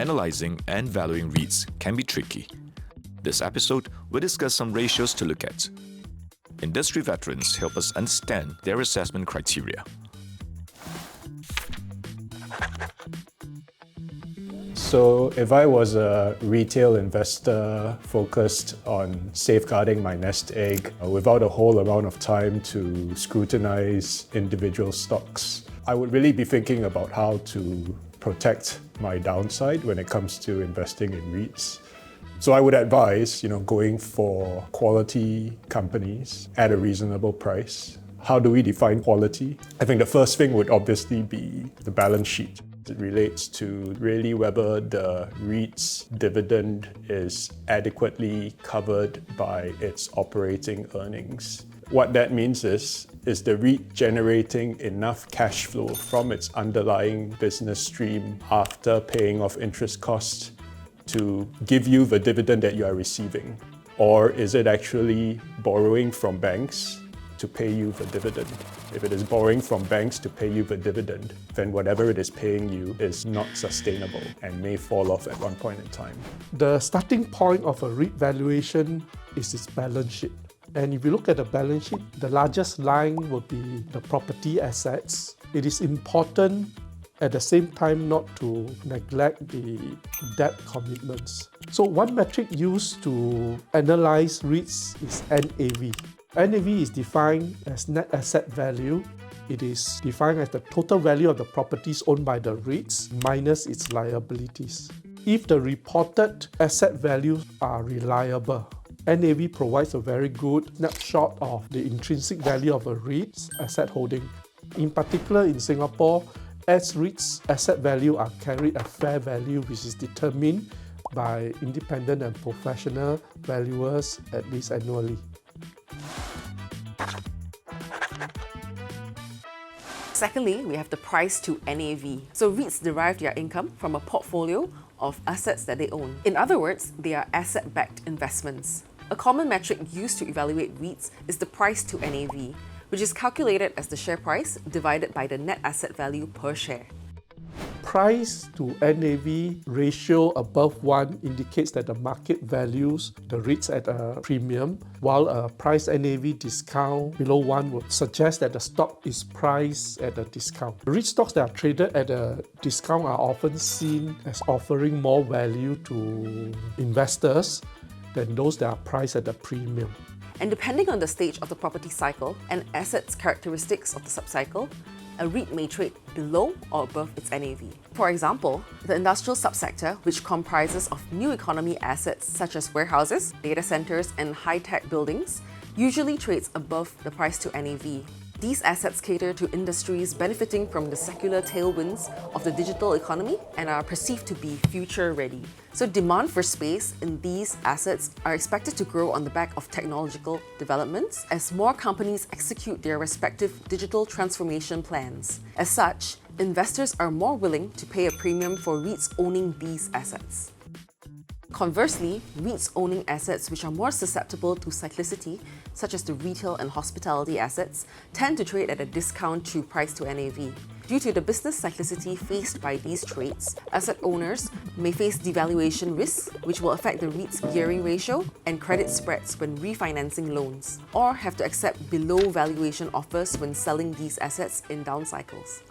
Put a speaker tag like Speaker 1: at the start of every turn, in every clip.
Speaker 1: analyzing and valuing REITs can be tricky. This episode will discuss some ratios to look at. Industry veterans help us understand their assessment criteria.
Speaker 2: So if I was a retail investor focused on safeguarding my nest egg without a whole amount of time to scrutinize individual stocks, I would really be thinking about how to protect my downside when it comes to investing in REITs. So I would advise, going for quality companies at a reasonable price. How do we define quality? I think the first thing would obviously be the balance sheet. It relates to really whether the REIT's dividend is adequately covered by its operating earnings. What that means is the REIT generating enough cash flow from its underlying business stream after paying off interest costs to give you the dividend that you are receiving? Or is it actually borrowing from banks to pay you the dividend? If it is borrowing from banks to pay you the dividend, then whatever it is paying you is not sustainable and may fall off at one point in time.
Speaker 3: The starting point of a REIT valuation is its balance sheet. And if you look at the balance sheet, the largest line will be the property assets. It is important at the same time not to neglect the debt commitments. So one metric used to analyze REITs is NAV. NAV is defined as net asset value. It is defined as the total value of the properties owned by the REITs minus its liabilities. If the reported asset values are reliable, NAV provides a very good snapshot of the intrinsic value of a REIT's asset holding. In particular, in Singapore, as REITs asset value are carried at fair value, which is determined by independent and professional valuers at least annually.
Speaker 4: Secondly, we have the price to NAV. So REITs derive their income from a portfolio of assets that they own. In other words, they are asset-backed investments. A common metric used to evaluate REITs is the price to NAV, which is calculated as the share price divided by the net asset value per share.
Speaker 3: Price to NAV ratio above 1 indicates that the market values the REITs at a premium, while a price NAV discount below 1 would suggest that the stock is priced at a discount. REIT stocks that are traded at a discount are often seen as offering more value to investors than those that are priced at a premium.
Speaker 4: And depending on the stage of the property cycle and assets characteristics of the subcycle, a REIT may trade below or above its NAV. For example, the industrial subsector, which comprises of new economy assets such as warehouses, data centers, and high-tech buildings, usually trades above the price to NAV. These assets cater to industries benefiting from the secular tailwinds of the digital economy and are perceived to be future-ready. So demand for space in these assets are expected to grow on the back of technological developments as more companies execute their respective digital transformation plans. As such, investors are more willing to pay a premium for REITs owning these assets. Conversely, REITs owning assets which are more susceptible to cyclicity, such as the retail and hospitality assets, tend to trade at a discount to price to NAV. Due to the business cyclicity faced by these trades, asset owners may face devaluation risks, which will affect the REIT's gearing ratio and credit spreads when refinancing loans, or have to accept below valuation offers when selling these assets in down cycles.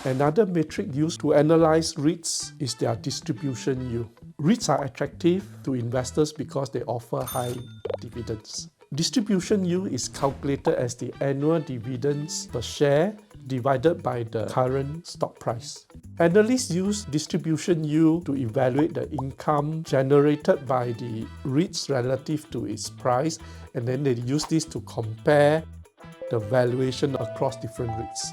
Speaker 3: Another metric used to analyze REITs is their distribution yield. REITs are attractive to investors because they offer high dividends. Distribution yield is calculated as the annual dividends per share divided by the current stock price. Analysts use distribution yield to evaluate the income generated by the REITs relative to its price, and then they use this to compare the valuation across different REITs.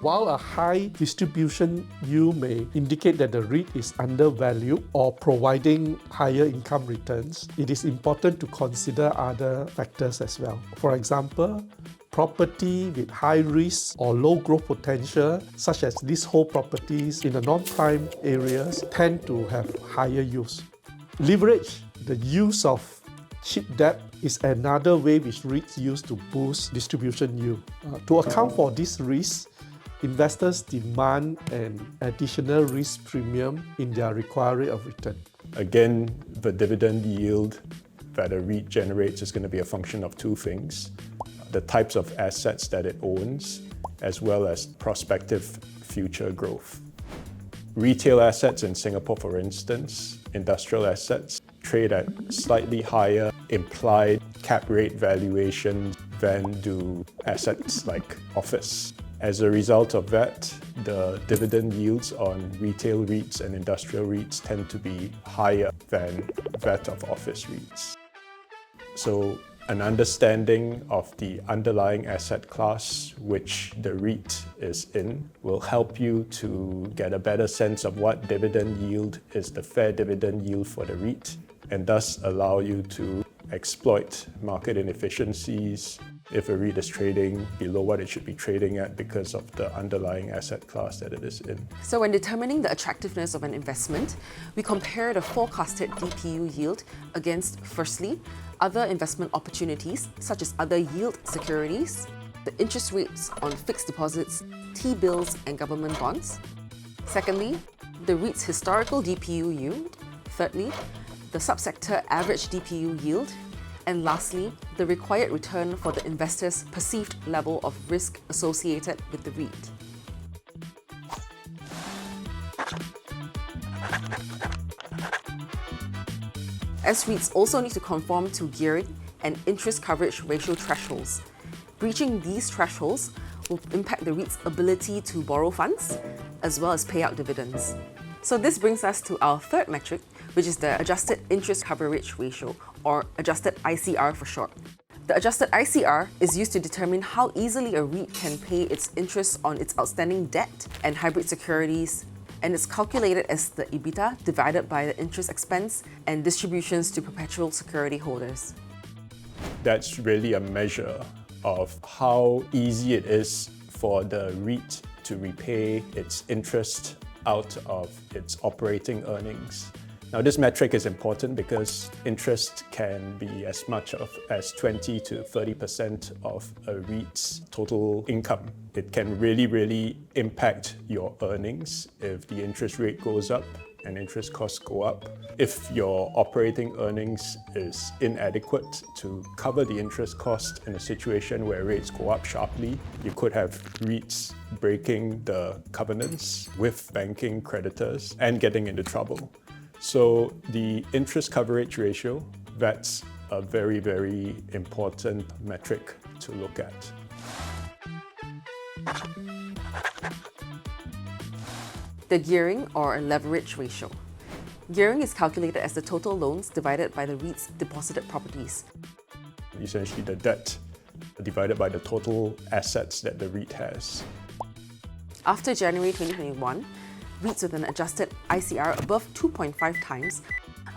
Speaker 3: While a high distribution yield may indicate that the REIT is undervalued or providing higher income returns, it is important to consider other factors as well. For example, property with high risk or low growth potential, such as leasehold properties in the non-prime areas, tend to have higher yields. Leverage, the use of cheap debt is another way which REITs use to boost distribution yield. To account for this risk, investors demand an additional risk premium in their required rate of return.
Speaker 2: Again, the dividend yield that a REIT generates is going to be a function of two things: the types of assets that it owns, as well as prospective future growth. Retail assets in Singapore, for instance, industrial assets, trade at slightly higher implied cap rate valuations than do assets like office. As a result of that, the dividend yields on retail REITs and industrial REITs tend to be higher than that of office REITs. So an understanding of the underlying asset class which the REIT is in will help you to get a better sense of what dividend yield is the fair dividend yield for the REIT, and thus allow you to exploit market inefficiencies if a REIT is trading below what it should be trading at because of the underlying asset class that it is in.
Speaker 4: So when determining the attractiveness of an investment, we compare the forecasted DPU yield against, firstly, other investment opportunities such as other yield securities, the interest rates on fixed deposits, T-bills and government bonds. Secondly, the REIT's historical DPU yield. Thirdly, the subsector average DPU yield. And lastly, the required return for the investor's perceived level of risk associated with the REIT. As REITs also need to conform to gearing and interest coverage ratio thresholds. Breaching these thresholds will impact the REIT's ability to borrow funds as well as pay out dividends. So this brings us to our third metric, which is the adjusted interest coverage ratio, or adjusted ICR for short. The adjusted ICR is used to determine how easily a REIT can pay its interest on its outstanding debt and hybrid securities, and it's calculated as the EBITDA divided by the interest expense and distributions to perpetual security holders.
Speaker 2: That's really a measure of how easy it is for the REIT to repay its interest out of its operating earnings. Now, this metric is important because interest can be as much as 20 to 30% of a REIT's total income. It can really impact your earnings if the interest rate goes up and interest costs go up. If your operating earnings is inadequate to cover the interest cost in a situation where rates go up sharply, you could have REITs breaking the covenants with banking creditors and getting into trouble. So the interest coverage ratio, that's a very important metric to look at.
Speaker 4: The gearing or leverage ratio. Gearing is calculated as the total loans divided by the REIT's deposited properties.
Speaker 2: Essentially the debt divided by the total assets that the REIT has.
Speaker 4: After January 2021, REITs with an adjusted ICR above 2.5 times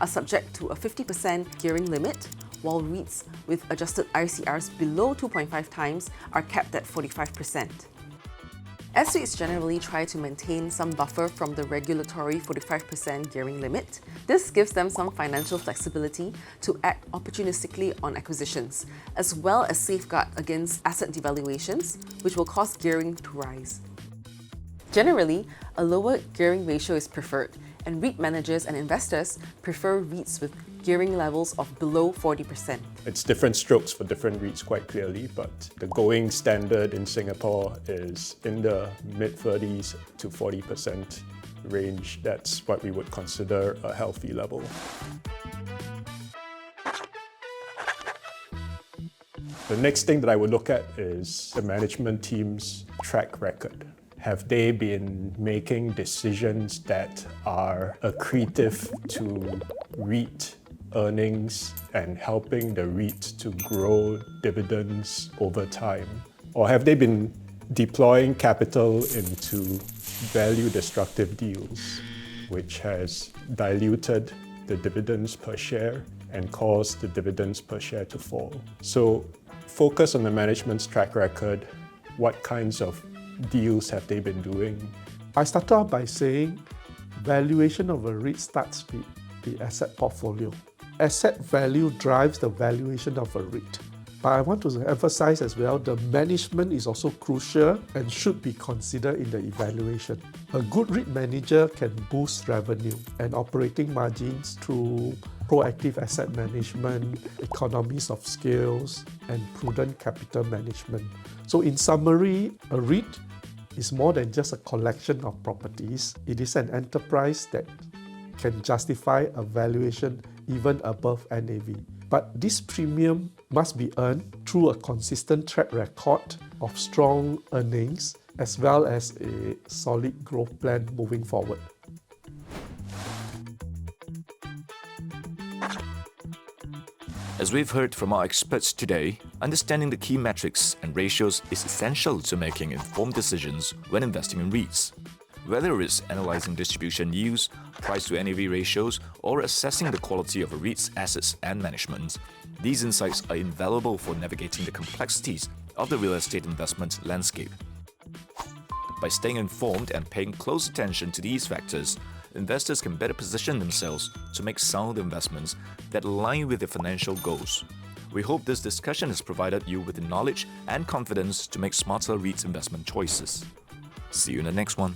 Speaker 4: are subject to a 50% gearing limit, while REITs with adjusted ICRs below 2.5 times are capped at 45%. As REITs generally try to maintain some buffer from the regulatory 45% gearing limit, this gives them some financial flexibility to act opportunistically on acquisitions, as well as safeguard against asset devaluations, which will cause gearing to rise. Generally, a lower gearing ratio is preferred, and REIT managers and investors prefer REITs with gearing levels of below 40%.
Speaker 2: It's different strokes for different REITs quite clearly, but the going standard in Singapore is in the mid-30s to 40% range. That's what we would consider a healthy level. The next thing that I would look at is the management team's track record. Have they been making decisions that are accretive to REIT earnings and helping the REIT to grow dividends over time? Or have they been deploying capital into value-destructive deals, which has diluted the dividends per share and caused the dividends per share to fall? So focus on the management's track record. What kinds of deals have they been doing?
Speaker 3: I started off by saying valuation of a REIT starts with the asset portfolio. asset value drives the valuation of a REIT. But I want to emphasize as well, the management is also crucial and should be considered in the evaluation. A good REIT manager can boost revenue and operating margins through proactive asset management, economies of scales, and prudent capital management. So in summary, a REIT is more than just a collection of properties. It is an enterprise that can justify a valuation even above NAV. But this premium must be earned through a consistent track record of strong earnings as well as a solid growth plan moving forward.
Speaker 1: As we've heard from our experts today, understanding the key metrics and ratios is essential to making informed decisions when investing in REITs. Whether it's analyzing distribution yields, price to NAV ratios, or assessing the quality of a REIT's assets and management, these insights are invaluable for navigating the complexities of the real estate investment landscape. By staying informed and paying close attention to these factors, investors can better position themselves to make sound investments that align with their financial goals. We hope this discussion has provided you with the knowledge and confidence to make smarter REIT investment choices. See you in the next one.